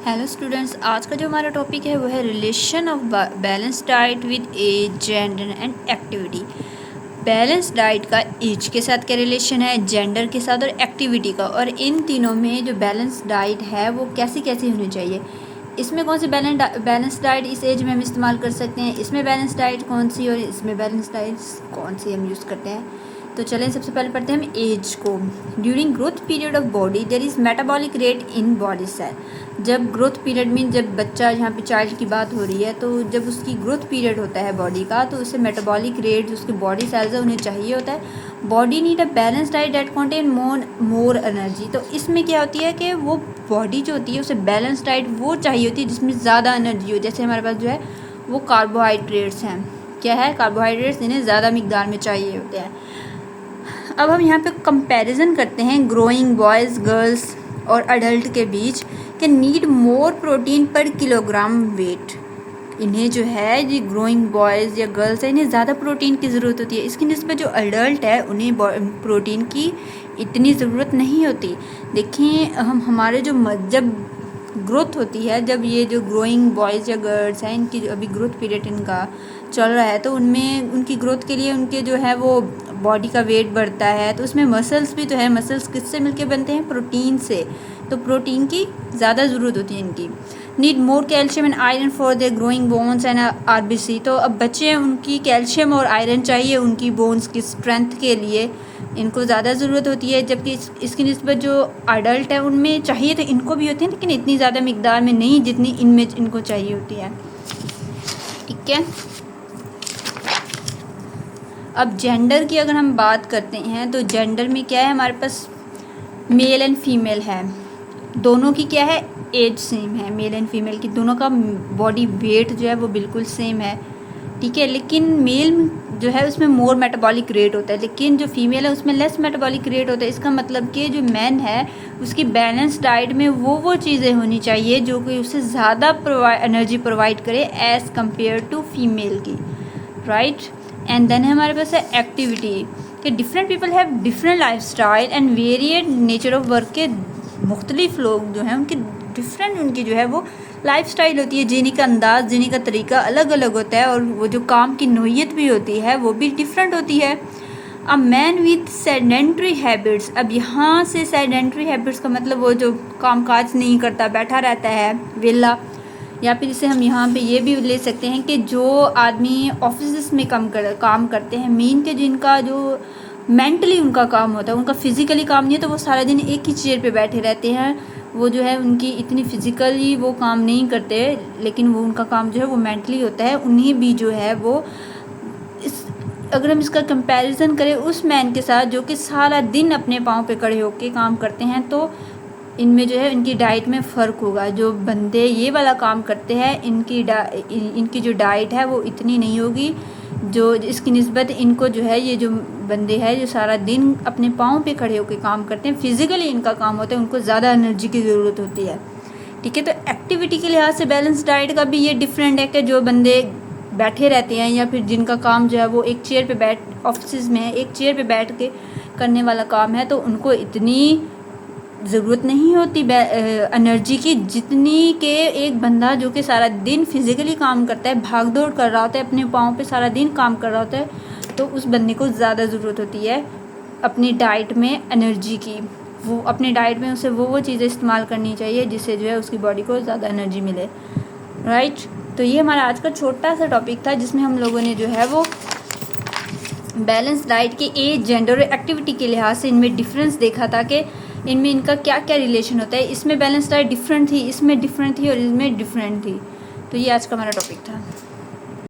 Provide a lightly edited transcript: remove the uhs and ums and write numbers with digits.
Hello students, आज का जो हमारा टॉपिक है वो है relation of balance diet with age, gender and activity. Balance diet का एज के साथ क्या रिलेशन है, जेंडर के साथ और एक्टिविटी का, और इन तीनों में जो बैलेंस डाइट है वो कैसी कैसी होनी चाहिए। इसमें कौन सी बैलेंस डाइट इस एज में हम इस्तेमाल कर सकते हैं, इसमें बैलेंस डाइट कौन सी और इसमें बैलेंस डाइट कौन सी हम यूज़ करते हैं। तो चलें सबसे पहले पढ़ते हैं हम एज को। During growth period of body there is metabolic rate in body cell. जब ग्रोथ पीरियड में, जब बच्चा, यहाँ पे चाइल्ड की बात हो रही है, तो जब उसकी ग्रोथ पीरियड होता है बॉडी का, तो उससे मेटाबॉलिक रेट जो उसके बॉडी सेल्स है उन्हें चाहिए होता है। Body need a balance diet that contain more energy. तो इसमें क्या होती है कि वो बॉडी जो होती है उसे बैलेंस डाइट वो चाहिए होती है जिसमें ज़्यादा एनर्जी हो। जैसे हमारे पास जो है वो कार्बोहाइड्रेट्स हैं, क्या है, कार्बोहाइड्रेट्स इन्हें ज़्यादा मिकदार में चाहिए होते हैं। अब हम यहाँ पे कंपैरिजन करते हैं ग्रोइंग बॉयज़, गर्ल्स और अडल्ट के बीच कि नीड मोर प्रोटीन पर किलोग्राम वेट। इन्हें जो है, ये ग्रोइंग बॉयज़ या गर्ल्स है, इन्हें ज़्यादा प्रोटीन की ज़रूरत होती है। इसकी निस्बत जो अडल्ट है उन्हें प्रोटीन की इतनी ज़रूरत नहीं होती। देखिए, हमारे जो जब ग्रोथ होती है, जब ये जो ग्रोइंग बॉयज़ या गर्ल्स हैं, इनकी अभी ग्रोथ पीरियड इनका चल रहा है, तो उनमें उनकी ग्रोथ के लिए उनके जो है वो बॉडी का वेट बढ़ता है। तो उसमें मसल्स भी तो है, मसल्स किससे मिलके बनते हैं, प्रोटीन से। तो प्रोटीन की ज़्यादा ज़रूरत होती है इनकी। Need more calcium and iron for the growing bones and RBC. तो अब बच्चे हैं, उनकी कैल्शियम और आयरन चाहिए उनकी बोन्स की स्ट्रेंथ के लिए, इनको ज़्यादा ज़रूरत होती है। जबकि इसकी निस्बत जो अडल्ट है उनमें चाहिए तो इनको भी होती है, लेकिन इतनी ज़्यादा मिकदार में नहीं जितनी इनमें इनको चाहिए होती है। ठीक है, अब जेंडर की अगर हम बात करते हैं तो जेंडर में क्या है, हमारे पास मेल एंड फीमेल है। दोनों की क्या है, एज सेम है, मेल एंड फीमेल की दोनों का बॉडी वेट जो है वो बिल्कुल सेम है। ठीक है, लेकिन मेल जो है उसमें मोर मेटाबॉलिक रेट होता है, लेकिन जो फीमेल है उसमें लेस मेटाबॉलिक रेट होता है। इसका मतलब कि जो मैन है उसकी बैलेंस डाइट में वो चीज़ें होनी चाहिए जो कि उसे ज़्यादा एनर्जी प्रोवाइड करे एज़ कम्पेयर टू फीमेल की, राइट। एंड देन हमारे पास है एक्टिविटी, कि different people have different life style and varied nature of work. के मुख्तलिफ लोग जो हैं उनकी डिफरेंट, उनकी जो है वो लाइफ स्टाइल होती है, जीने का अंदाज़, जीने का तरीका अलग अलग होता है, और वो जो काम की नोयत भी होती है वो भी डिफरेंट होती है। A man with sedentary habits. अब यहाँ से सेडेंट्री हैबिट्स का मतलब वो जो काम काज नहीं करता, बैठा रहता है, वेला। या फिर इसे हम यहाँ पे ये भी ले सकते हैं कि जो आदमी ऑफिस में काम करते हैं, मीन के जिनका जो मेंटली उनका काम होता है, उनका फिज़िकली काम नहीं है, तो वो सारा दिन एक ही चेयर पे बैठे रहते हैं। वो जो है उनकी इतनी फिज़िकली वो काम नहीं करते, लेकिन वो उनका काम जो है वो मेंटली होता है। उन्हें भी जो है वो अगर हम इसका कंपैरिजन करें उस मैन के साथ जो कि सारा दिन अपने पाँव पे खड़े होकर काम करते हैं, तो इनमें जो है इनकी डाइट में फ़र्क होगा। जो बंदे ये वाला काम करते हैं इनकी जो डाइट है वो इतनी नहीं होगी, जो इसकी निस्बत इनको जो है, ये जो बंदे हैं जो सारा दिन अपने पाँव पे खड़े होकर काम करते हैं, फिज़िकली इनका काम होता है, उनको ज़्यादा एनर्जी की ज़रूरत होती है। ठीक है, तो एक्टिविटी के लिहाज से बैलेंस डाइट का भी ये डिफरेंट है कि जो बंदे बैठे रहते हैं या फिर जिनका काम जो है वो एक चेयर पे ऑफिस में है, एक चेयर पे बैठ के करने वाला काम है, तो उनको इतनी ज़रूरत नहीं होती एनर्जी की जितनी के एक बंदा जो कि सारा दिन फिज़िकली काम करता है, भाग दौड़ कर रहा होता है, अपने पाँव पे सारा दिन काम कर रहा होता है, तो उस बंदे को ज़्यादा ज़रूरत होती है अपनी डाइट में एनर्जी की। वो अपने डाइट में उसे वो चीज़ें इस्तेमाल करनी चाहिए जिससे जो है उसकी बॉडी को ज़्यादा एनर्जी मिले, राइट। तो ये हमारा आज का छोटा सा टॉपिक था जिसमें हम लोगों ने जो है वो बैलेंस डाइट के एज, जेंडर और एक्टिविटी के लिहाज से इनमें डिफरेंस देखा था कि इनमें इनका क्या क्या रिलेशन होता है। इसमें बैलेंस डाइट डिफरेंट थी, इसमें डिफरेंट थी और इसमें डिफरेंट थी। तो ये आज का हमारा टॉपिक था।